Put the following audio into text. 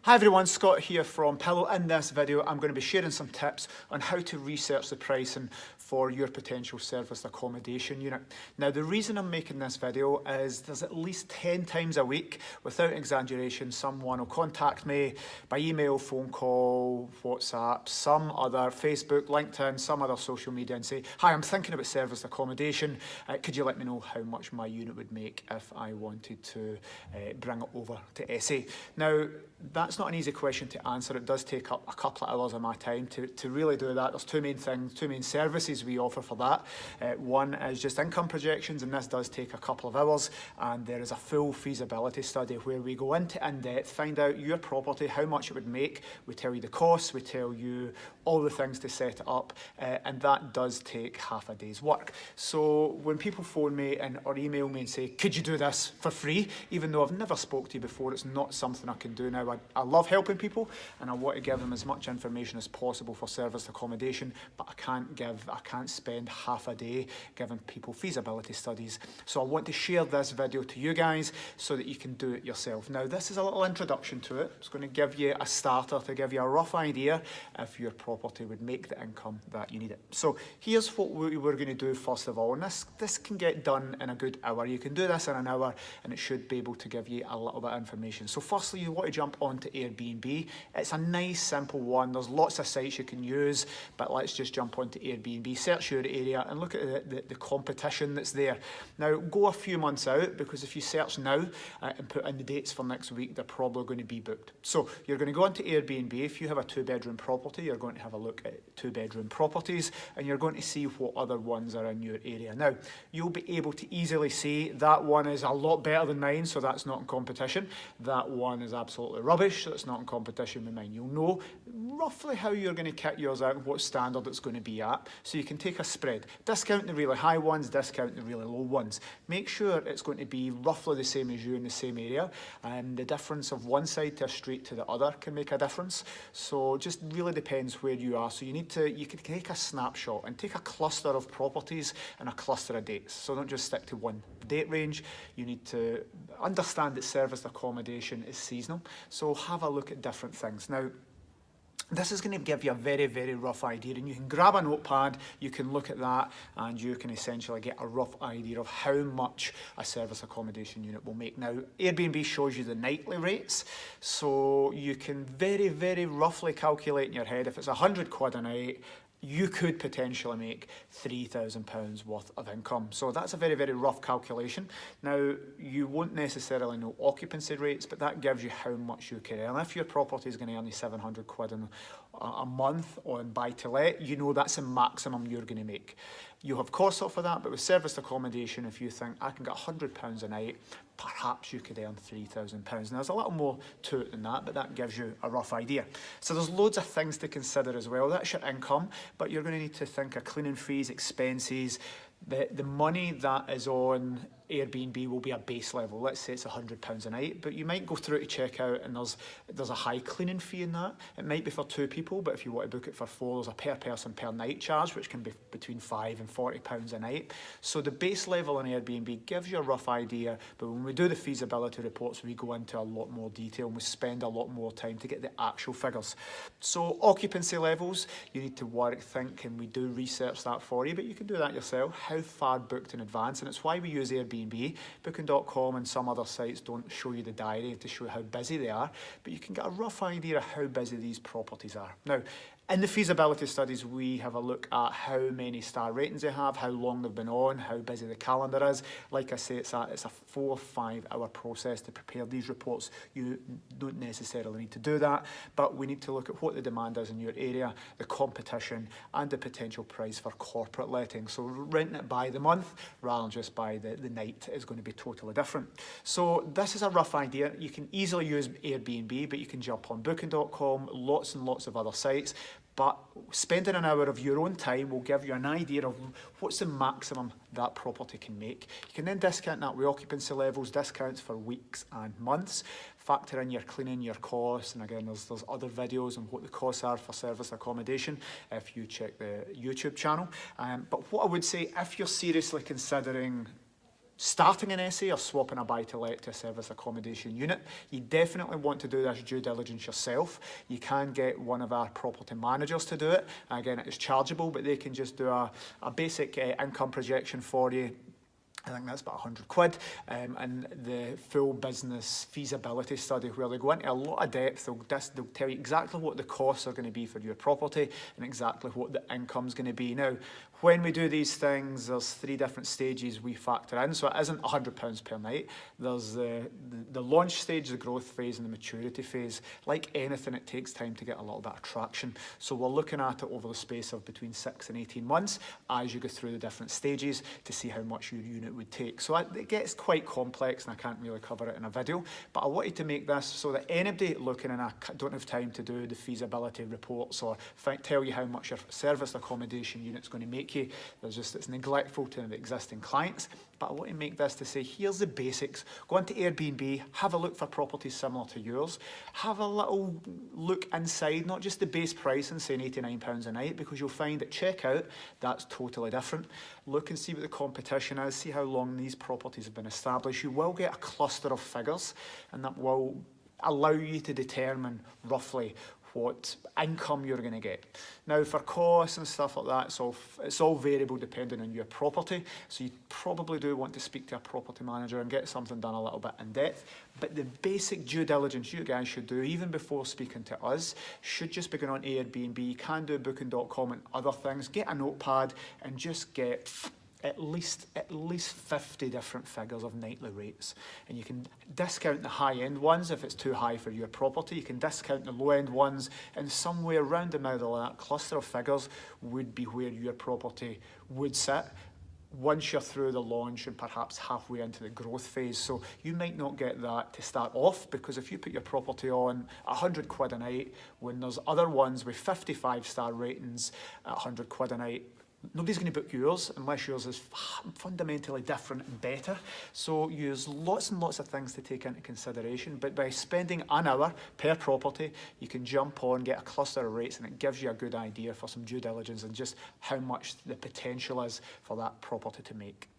Hi everyone, Scott here from Pillow. In this video I'm going to be sharing some tips on how to research the pricing for your potential serviced accommodation unit. Now the reason I'm making this video is there's at least 10 times a week, without exaggeration, someone will contact me by email, phone call, WhatsApp, some other Facebook, LinkedIn, some other social media and say, hi, I'm thinking about serviced accommodation, could you let me know how much my unit would make if I wanted to bring it over to SA? Now that's not an easy question to answer. It does take up a couple of hours of my time to really do that. There's two main services we offer for that. One is just income projections, and this does take a couple of hours, and there is a full feasibility study where we go into in-depth, find out your property, how much it would make, we tell you the costs, we tell you all the things to set it up, and that does take half a day's work. So when people phone me or email me and say, could you do this for free, even though I've never spoke to you before, it's not something I can do now. I love helping people and I want to give them as much information as possible for serviced accommodation, but I can't spend half a day giving people feasibility studies. So I want to share this video to you guys so that you can do it yourself. Now this is a little introduction to it. It's going to give you a starter, to give you a rough idea if your property would make the income that you need it. So here's what we're going to do first of all, and this can get done in a good hour. You can do this in an hour and it should be able to give you a little bit of information. So firstly, you want to jump onto Airbnb. It's a nice simple one. There's lots of sites you can use, but let's just jump onto Airbnb, search your area and look at the competition that's there. Now go a few months out, because if you search now and put in the dates for next week, they're probably going to be booked. So you're going to go onto Airbnb. If you have a 2-bedroom property, you're going to have a look at 2-bedroom properties and you're going to see what other ones are in your area. Now you'll be able to easily see that one is a lot better than mine, so that's not in competition. That one is absolutely rubbish, so it's not in competition with mine. You'll know roughly how you're going to kit yours out and what standard it's going to be at, so you can take a spread. Discount the really high ones, discount the really low ones. Make sure it's going to be roughly the same as you in the same area, and the difference of one side to a street to the other can make a difference. So just really depends where you are. So you can take a snapshot and take a cluster of properties and a cluster of dates. So don't just stick to one date range. You need to understand that serviced accommodation is seasonal, so have a look at different things. Now this is going to give you a very, very rough idea, and you can grab a notepad, you can look at that, and you can essentially get a rough idea of how much a service accommodation unit will make. Now, Airbnb shows you the nightly rates, so you can very, very roughly calculate in your head, if it's 100 quid a night, you could potentially make £3,000 worth of income. So that's a very, very rough calculation. Now, you won't necessarily know occupancy rates, but that gives you how much you can earn. If your property is going to earn you 700 quid a month on buy-to-let, you know that's the maximum you're going to make. You have costs up for that, but with serviced accommodation, if you think I can get £100 a night, perhaps you could earn £3,000. Now there's a little more to it than that, but that gives you a rough idea. So there's loads of things to consider as well. That's your income, but you're going to need to think of cleaning fees, expenses. The money that is on Airbnb will be a base level. Let's say it's £100 a night, but you might go through to check out and there's a high cleaning fee in that. It might be for 2 people, but if you want to book it for 4, there's a per person per night charge, which can be between £5 and £40 a night. So the base level on Airbnb gives you a rough idea, but when we do the feasibility reports, we go into a lot more detail and we spend a lot more time to get the actual figures. So occupancy levels, you need to think, and we do research that for you, but you can do that yourself. How far booked in advance, and it's why we use Airbnb. Booking.com and some other sites don't show you the diary to show how busy they are, but you can get a rough idea of how busy these properties are. Now, in the feasibility studies, we have a look at how many star ratings they have, how long they've been on, how busy the calendar is. Like I say, it's a 4 or 5 hour process to prepare these reports. You don't necessarily need to do that, but we need to look at what the demand is in your area, the competition, and the potential price for corporate letting. So renting it by the month rather than just by the night is going to be totally different. So this is a rough idea. You can easily use Airbnb, but you can jump on Booking.com, lots and lots of other sites. But spending an hour of your own time will give you an idea of what's the maximum that property can make. You can then discount that with occupancy levels, discounts for weeks and months. Factor in your cleaning, your costs, and again, there's other videos on what the costs are for service accommodation if you check the YouTube channel. But what I would say, if you're seriously considering starting an SA or swapping a buy-to-let to a service accommodation unit, you definitely want to do this due diligence yourself. You can get one of our property managers to do it. Again, it is chargeable, but they can just do a basic income projection for you. I think that's about £100. And the full business feasibility study, where they go into a lot of depth, they'll tell you exactly what the costs are going to be for your property and exactly what the income's going to be. Now, when we do these things, there's 3 different stages we factor in. So it isn't £100 per night. There's the launch stage, the growth phase, and the maturity phase. Like anything, it takes time to get a little bit of traction. So we're looking at it over the space of between 6 and 18 months as you go through the different stages to see how much your unit would take. So it gets quite complex, and I can't really cover it in a video. But I wanted to make this so that anybody looking, and I don't have time to do the feasibility reports or tell you how much your service accommodation unit's going to make you. It's neglectful to the existing clients. But I want to make this to say, here's the basics. Go onto Airbnb, have a look for properties similar to yours. Have a little look inside, not just the base price and saying £89 a night, because you'll find at checkout, that's totally different. Look and see what the competition is, see how long these properties have been established. You will get a cluster of figures, and that will allow you to determine roughly what income you're going to get. Now, for costs and stuff like that, it's all variable depending on your property. So you probably do want to speak to a property manager and get something done a little bit in depth. But the basic due diligence you guys should do, even before speaking to us, should just be going on Airbnb. You can do booking.com and other things. Get a notepad and just get at least 50 different figures of nightly rates. And you can discount the high-end ones if it's too high for your property. You can discount the low-end ones, and somewhere around the middle of that cluster of figures would be where your property would sit once you're through the launch and perhaps halfway into the growth phase. So you might not get that to start off, because if you put your property on £100 a night, when there's other ones with 55-star ratings at £100 a night, nobody's going to book yours unless yours is fundamentally different and better. So use lots and lots of things to take into consideration. But by spending an hour per property, you can jump on, get a cluster of rates, and it gives you a good idea for some due diligence and just how much the potential is for that property to make.